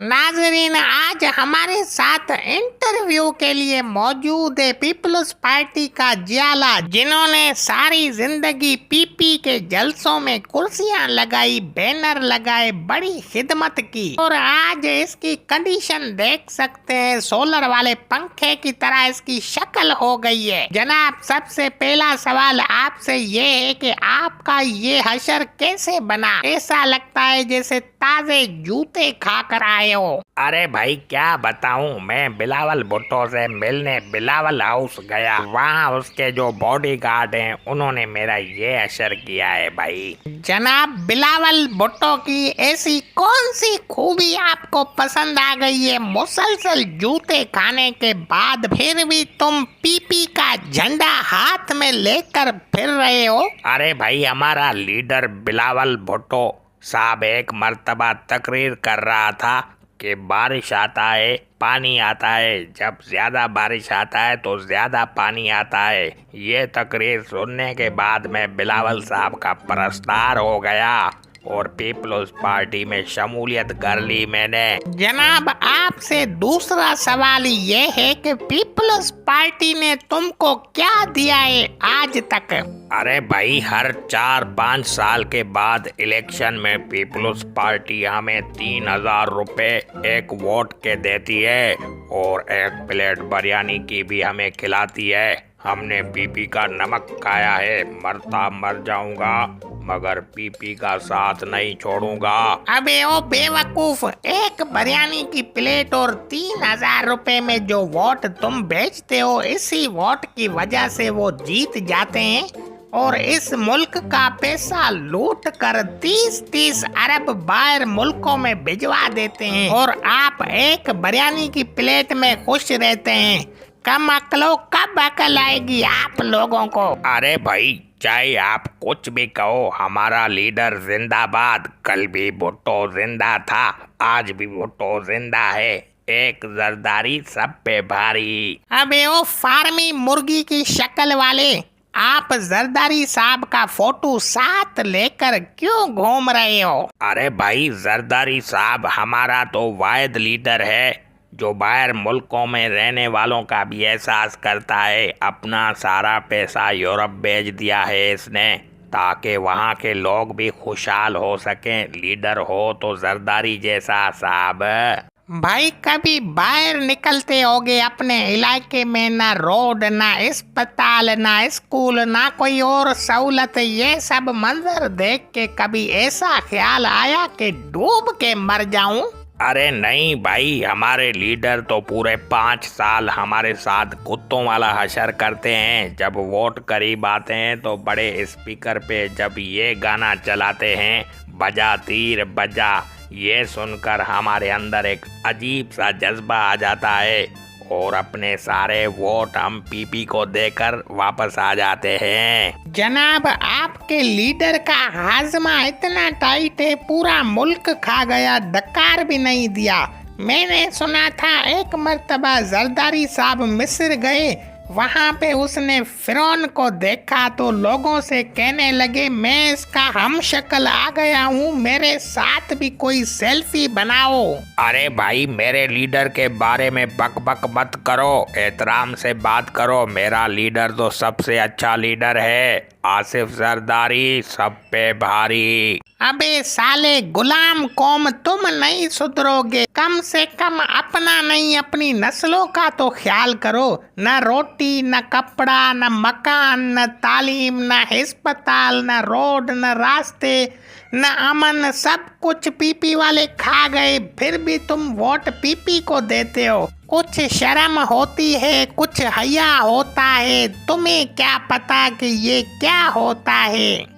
नाजरीन, आज हमारे साथ इंटरव्यू के लिए मौजूद है पीपल्स पार्टी का जियाला, जिन्होंने सारी जिंदगी पीपी के जलसों में कुर्सियां लगाई, बैनर लगाए, बड़ी खिदमत की और आज इसकी कंडीशन देख सकते हैं। सोलर वाले पंखे की तरह इसकी शक्ल हो गई है। जनाब, सबसे पहला सवाल आपसे ये है कि आपका ये हशर कैसे बना? ऐसा लगता है जैसे ताजे जूते खाकर आए हो। अरे भाई क्या बताऊं, मैं बिलावल भुट्टो से मिलने बिलावल हाउस गया। वहाँ उसके जो बॉडीगार्ड हैं उन्होंने मेरा ये असर किया है भाई। जनाब, बिलावल भुट्टो की ऐसी कौन सी खूबी आपको पसंद आ गई है? मुसलसल जूते खाने के बाद फिर भी तुम पीपी का झंडा हाथ में लेकर फिर रहे हो। अरे भाई, हमारा लीडर बिलावल भुट्टो साहब एक मर्तबा तकरीर कर रहा था कि बारिश आता है, पानी आता है, जब ज्यादा बारिश आता है तो ज्यादा पानी आता है। ये तकरीर सुनने के बाद मैं बिलावल साहब का परस्तार हो गया और पीपल्स पार्टी में शमूलियत कर ली मैंने। जनाब, आपसे दूसरा सवाल ये है कि पीपल्स पार्टी ने तुमको क्या दिया है आज तक? अरे भाई, हर 4-5 साल के बाद इलेक्शन में पीपल्स पार्टी हमें 3000 रुपए एक वोट के देती है और एक प्लेट बिरयानी की भी हमें खिलाती है। हमने पीपी का नमक खाया है, मरता मर जाऊंगा मगर पीपी का साथ नहीं छोड़ूंगा। अबे ओ बेवकूफ, एक बिरयानी की प्लेट और 3000 रुपए में जो वोट तुम बेचते हो, इसी वोट की वजह से वो जीत जाते हैं और इस मुल्क का पैसा लूट कर 30-30 अरब बाहर मुल्कों में भिजवा देते हैं और आप एक बिरयानी की प्लेट में खुश रहते हैं। कम अक्लो, कब अकल आएगी आप लोगों को? अरे भाई, चाहे आप कुछ भी कहो, हमारा लीडर जिंदाबाद। कल भी भुट्टो जिंदा था, आज भी भुट्टो जिंदा है। एक जरदारी सब पे भारी। अबे ओ फार्मी मुर्गी की शक्ल वाले, आप जरदारी साहब का फोटो साथ लेकर क्यों घूम रहे हो? अरे भाई, जरदारी साहब हमारा तो वाहिद लीडर है जो बाहर मुल्कों में रहने वालों का भी एहसास करता है। अपना सारा पैसा यूरोप भेज दिया है इसने ताकि वहाँ के लोग भी खुशहाल हो सकें। लीडर हो तो जरदारी जैसा साहब। भाई, कभी बाहर निकलते होगे अपने इलाके में, ना रोड, ना अस्पताल, ना स्कूल, ना कोई और सहूलत। ये सब मंजर देख के कभी ऐसा ख्याल आया कि डूब के मर जाऊं? अरे नहीं भाई, हमारे लीडर तो पूरे 5 साल हमारे साथ कुत्तों वाला हशर करते हैं। जब वोट करीब आते हैं तो बड़े स्पीकर पे जब ये गाना चलाते हैं, बजा तीर बजा, ये सुनकर हमारे अंदर एक अजीब सा जज्बा आ जाता है और अपने सारे वोट हम पीपी को देकर वापस आ जाते हैं। जनाब, आपके लीडर का हाजमा इतना टाइट है, पूरा मुल्क खा गया, डकार भी नहीं दिया। मैंने सुना था एक मर्तबा जरदारी साहब मिस्र गए, वहाँ पे उसने फिरौन को देखा तो लोगों से कहने लगे, मैं इसका हम शक्ल आ गया हूँ, मेरे साथ भी कोई सेल्फी बनाओ। अरे भाई, मेरे लीडर के बारे में बक बक मत करो, एहतराम से बात करो। मेरा लीडर तो सबसे अच्छा लीडर है, आसिफ जरदारी सब पे भारी। अबे साले गुलाम कौम, तुम नहीं सुधरोगे। कम से कम अपना नहीं, अपनी नस्लों का तो ख्याल करो। न रोटी, न कपड़ा, न मकान, न तालीम, न अस्पताल, न रोड, न रास्ते, न अमन, सब कुछ पीपी वाले खा गए, फिर भी तुम वोट पीपी को देते हो। कुछ शर्म होती है, कुछ हया होता है। तुम्हें क्या पता कि ये क्या होता है?